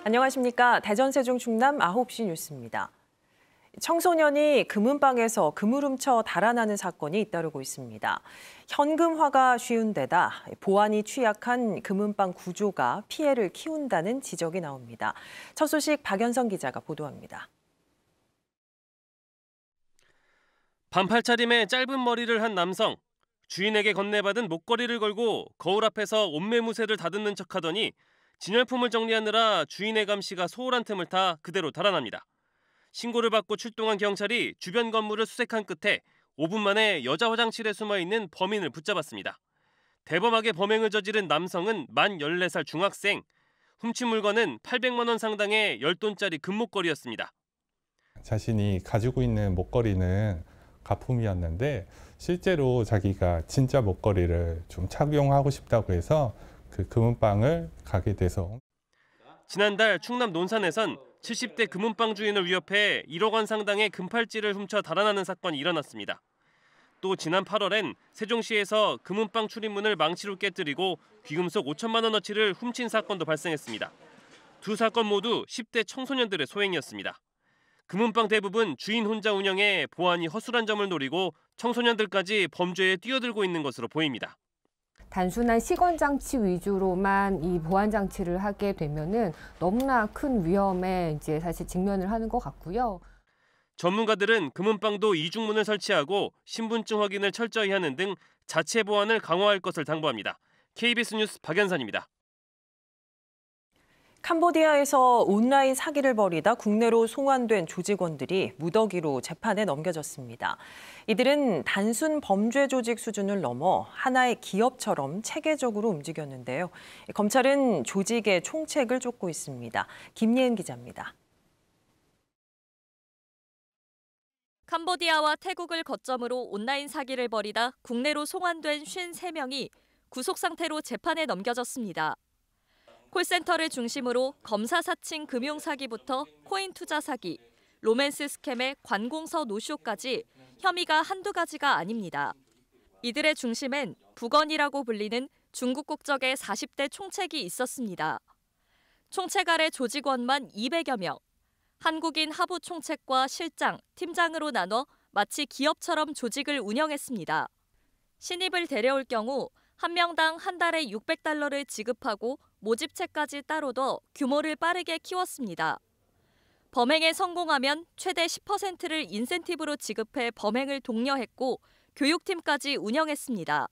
안녕하십니까. 대전, 세종, 충남 9시 뉴스입니다. 청소년이 금은방에서 금을 훔쳐 달아나는 사건이 잇따르고 있습니다. 현금화가 쉬운 데다 보안이 취약한 금은방 구조가 피해를 키운다는 지적이 나옵니다. 첫 소식 박연성 기자가 보도합니다. 반팔차림에 짧은 머리를 한 남성. 주인에게 건네받은 목걸이를 걸고 거울 앞에서 옷매무새를 다듬는 척하더니 진열품을 정리하느라 주인의 감시가 소홀한 틈을 타 그대로 달아납니다. 신고를 받고 출동한 경찰이 주변 건물을 수색한 끝에 5분 만에 여자 화장실에 숨어있는 범인을 붙잡았습니다. 대범하게 범행을 저지른 남성은 만 14살 중학생. 훔친 물건은 800만 원 상당의 10돈짜리 금목걸이였습니다. 자신이 가지고 있는 목걸이는 가품이었는데 실제로 자기가 진짜 목걸이를 좀 착용하고 싶다고 해서 그 금은방을 가게 돼서 지난달 충남 논산에선 70대 금은방 주인을 위협해 1억 원 상당의 금팔찌를 훔쳐 달아나는 사건이 일어났습니다. 또 지난 8월엔 세종시에서 금은방 출입문을 망치로 깨뜨리고 귀금속 5천만 원어치를 훔친 사건도 발생했습니다. 두 사건 모두 10대 청소년들의 소행이었습니다. 금은방 대부분 주인 혼자 운영해 보안이 허술한 점을 노리고 청소년들까지 범죄에 뛰어들고 있는 것으로 보입니다. 단순한 시건장치 위주로만 이 보안장치를 하게 되면은 너무나 큰 위험에 이제 사실 직면을 하는 것 같고요. 전문가들은 금은방도 이중문을 설치하고 신분증 확인을 철저히 하는 등 자체 보안을 강화할 것을 당부합니다. KBS 뉴스 박연선입니다. 캄보디아에서 온라인 사기를 벌이다 국내로 송환된 조직원들이 무더기로 재판에 넘겨졌습니다. 이들은 단순 범죄 조직 수준을 넘어 하나의 기업처럼 체계적으로 움직였는데요. 검찰은 조직의 총책을 쫓고 있습니다. 김예은 기자입니다. 캄보디아와 태국을 거점으로 온라인 사기를 벌이다 국내로 송환된 53명이 구속 상태로 재판에 넘겨졌습니다. 콜센터를 중심으로 검사 사칭 금융 사기부터 코인 투자 사기, 로맨스 스캠의 관공서 노쇼까지 혐의가 한두 가지가 아닙니다. 이들의 중심엔 북언이라고 불리는 중국 국적의 40대 총책이 있었습니다. 총책 아래 조직원만 200여 명, 한국인 하부 총책과 실장, 팀장으로 나눠 마치 기업처럼 조직을 운영했습니다. 신입을 데려올 경우 한 명당 한 달에 $600를 지급하고 모집체까지 따로 둬 규모를 빠르게 키웠습니다. 범행에 성공하면 최대 10%를 인센티브로 지급해 범행을 독려했고 교육팀까지 운영했습니다.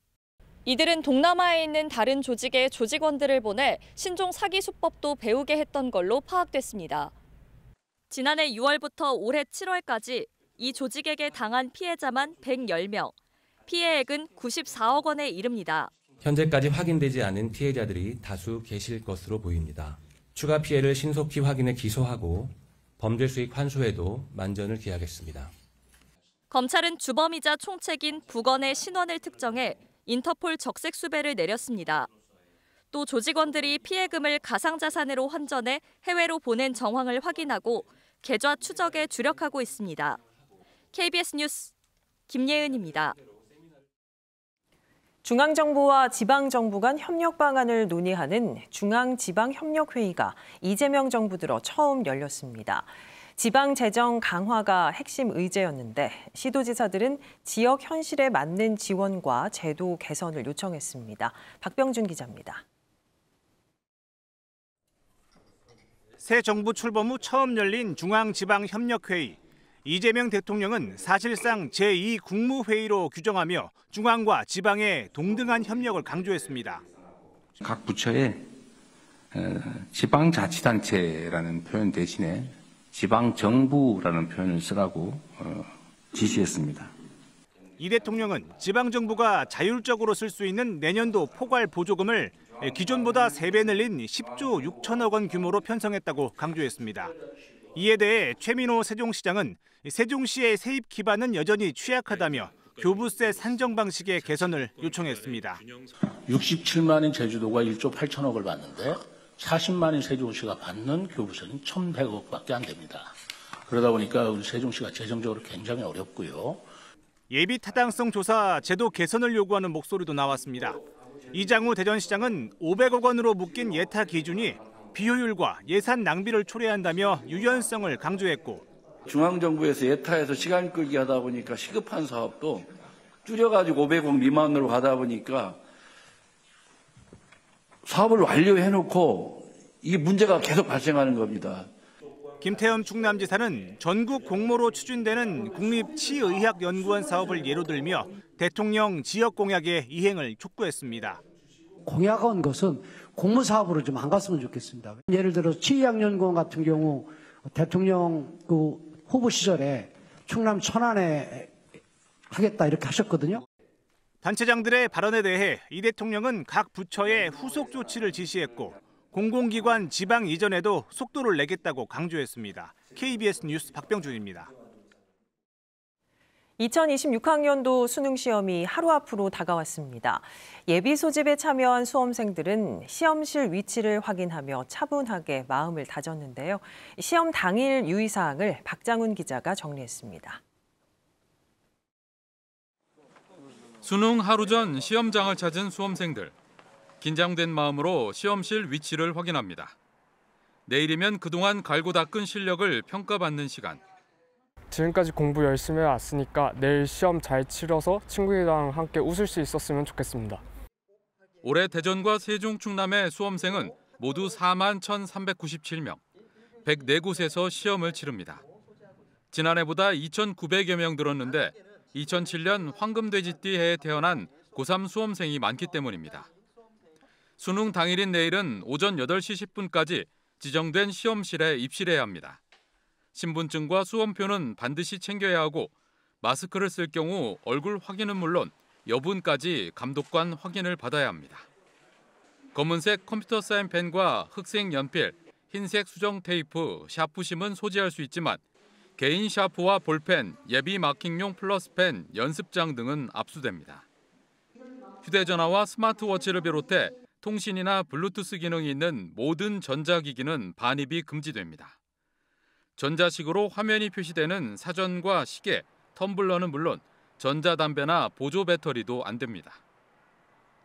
이들은 동남아에 있는 다른 조직의 조직원들을 보내 신종 사기 수법도 배우게 했던 걸로 파악됐습니다. 지난해 6월부터 올해 7월까지 이 조직에게 당한 피해자만 110명, 피해액은 94억 원에 이릅니다. 현재까지 확인되지 않은 피해자들이 다수 계실 것으로 보입니다. 추가 피해를 신속히 확인해 기소하고 범죄 수익 환수에도 만전을 기하겠습니다. 검찰은 주범이자 총책인 북언의 신원을 특정해 인터폴 적색 수배를 내렸습니다. 또 조직원들이 피해금을 가상자산으로 환전해 해외로 보낸 정황을 확인하고 계좌 추적에 주력하고 있습니다. KBS 뉴스 김예은입니다. 중앙정부와 지방정부 간 협력 방안을 논의하는 중앙지방협력회의가 이재명 정부 들어 처음 열렸습니다. 지방재정 강화가 핵심 의제였는데 시도지사들은 지역 현실에 맞는 지원과 제도 개선을 요청했습니다. 박병준 기자입니다. 새 정부 출범 후 처음 열린 중앙지방협력회의. 이재명 대통령은 사실상 제2국무회의로 규정하며 중앙과 지방의 동등한 협력을 강조했습니다. 각 부처의 지방자치단체라는 표현 대신에 지방정부라는 표현을 쓰라고 지시했습니다. 이 대통령은 지방정부가 자율적으로 쓸 수 있는 내년도 포괄 보조금을 기존보다 3배 늘린 10조 6천억 원 규모로 편성했다고 강조했습니다. 이에 대해 최민호 세종시장은 세종시의 세입 기반은 여전히 취약하다며 교부세 산정 방식의 개선을 요청했습니다. 67만인 제주도가 1조 8천억을 받는데 40만인 세종시가 받는 교부세는 1,100억밖에 안 됩니다. 그러다 보니까 우리 세종시가 재정적으로 굉장히 어렵고요. 예비 타당성 조사 제도 개선을 요구하는 목소리도 나왔습니다. 이장우 대전시장은 500억 원으로 묶인 예타 기준이 비효율과 예산 낭비를 초래한다며 유연성을 강조했고 중앙정부에서 예타해서 시간 끌기 하다 보니까 시급한 사업도 줄여가지고 500억 미만으로 가다 보니까 사업을 완료해놓고 이게 문제가 계속 발생하는 겁니다. 김태흠 충남지사는 전국 공모로 추진되는 국립치의학연구원 사업을 예로 들며 대통령 지역 공약의 이행을 촉구했습니다. 공약한 것은 공모사업으로 좀 안 갔으면 좋겠습니다. 예를 들어 치의학연구원 같은 경우 대통령 후보 시절에 충남 천안에 하겠다 이렇게 하셨거든요. 단체장들의 발언에 대해 이 대통령은 각 부처에 후속 조치를 지시했고 공공기관 지방 이전에도 속도를 내겠다고 강조했습니다. KBS 뉴스 박병준입니다. 2026학년도 수능 시험이 하루 앞으로 다가왔습니다. 예비 소집에 참여한 수험생들은 시험실 위치를 확인하며 차분하게 마음을 다졌는데요. 시험 당일 유의사항을 박장훈 기자가 정리했습니다. 수능 하루 전 시험장을 찾은 수험생들. 긴장된 마음으로 시험실 위치를 확인합니다. 내일이면 그동안 갈고 닦은 실력을 평가받는 시간. 지금까지 공부 열심히 해왔으니까 내일 시험 잘 치러서 친구들이랑 함께 웃을 수 있었으면 좋겠습니다. 올해 대전과 세종, 충남의 수험생은 모두 41,397명, 104곳에서 시험을 치릅니다. 지난해보다 2,900여 명 늘었는데 2007년 황금돼지띠 해에 태어난 고3 수험생이 많기 때문입니다. 수능 당일인 내일은 오전 8시 10분까지 지정된 시험실에 입실해야 합니다. 신분증과 수험표는 반드시 챙겨야 하고 마스크를 쓸 경우 얼굴 확인은 물론 여분까지 감독관 확인을 받아야 합니다. 검은색 컴퓨터 사인 펜과 흑색 연필, 흰색 수정 테이프, 샤프심은 소지할 수 있지만 개인 샤프와 볼펜, 예비 마킹용 플러스펜, 연습장 등은 압수됩니다. 휴대전화와 스마트워치를 비롯해 통신이나 블루투스 기능이 있는 모든 전자기기는 반입이 금지됩니다. 전자식으로 화면이 표시되는 사전과 시계, 텀블러는 물론 전자담배나 보조 배터리도 안 됩니다.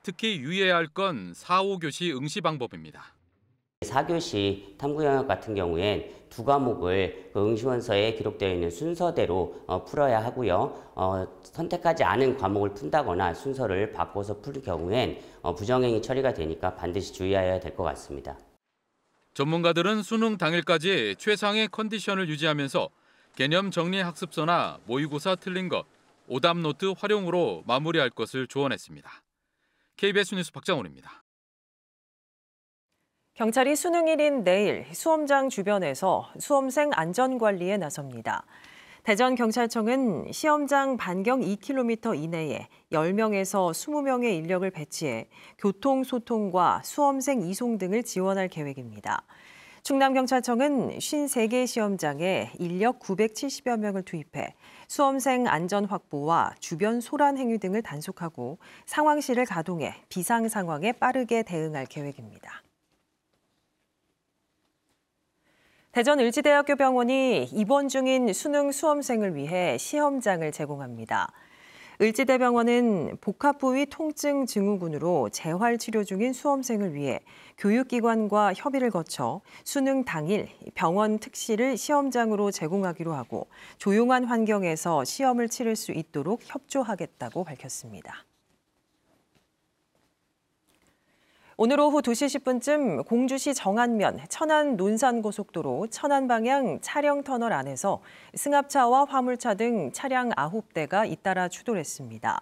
특히 유의해야 할 건 4, 5교시 응시 방법입니다. 4교시 탐구영역 같은 경우엔 두 과목을 응시원서에 기록되어 있는 순서대로 풀어야 하고요. 선택하지 않은 과목을 푼다거나 순서를 바꿔서 풀 경우엔 부정행위 처리가 되니까 반드시 주의해야 될 것 같습니다. 전문가들은 수능 당일까지 최상의 컨디션을 유지하면서 개념 정리 학습서나 모의고사 틀린 것, 오답노트 활용으로 마무리할 것을 조언했습니다. KBS 뉴스 박장훈입니다. 경찰이 수능일인 내일 수험장 주변에서 수험생 안전관리에 나섭니다. 대전경찰청은 시험장 반경 2km 이내에 10명에서 20명의 인력을 배치해 교통소통과 수험생 이송 등을 지원할 계획입니다. 충남경찰청은 53개 시험장에 인력 970여 명을 투입해 수험생 안전 확보와 주변 소란 행위 등을 단속하고 상황실을 가동해 비상 상황에 빠르게 대응할 계획입니다. 대전 을지대학교 병원이 입원 중인 수능 수험생을 위해 시험장을 제공합니다. 을지대병원은 복합부위 통증 증후군으로 재활치료 중인 수험생을 위해 교육기관과 협의를 거쳐 수능 당일 병원 특실을 시험장으로 제공하기로 하고 조용한 환경에서 시험을 치를 수 있도록 협조하겠다고 밝혔습니다. 오늘 오후 2시 10분쯤 공주시 정안면 천안 논산고속도로 천안 방향 차량 터널 안에서 승합차와 화물차 등 차량 9대가 잇따라 추돌했습니다.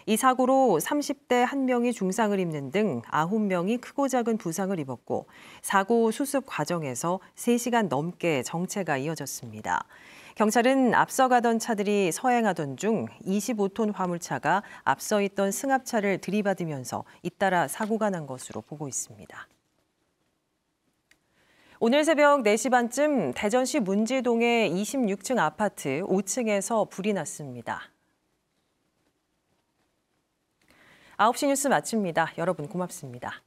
이 사고로 30대 1명이 중상을 입는 등 9명이 크고 작은 부상을 입었고 사고 수습 과정에서 3시간 넘게 정체가 이어졌습니다. 경찰은 앞서가던 차들이 서행하던 중 25톤 화물차가 앞서 있던 승합차를 들이받으면서 잇따라 사고가 난 것으로 보고 있습니다. 오늘 새벽 4시 반쯤 대전시 문지동의 26층 아파트 5층에서 불이 났습니다. 9시 뉴스 마칩니다. 여러분 고맙습니다.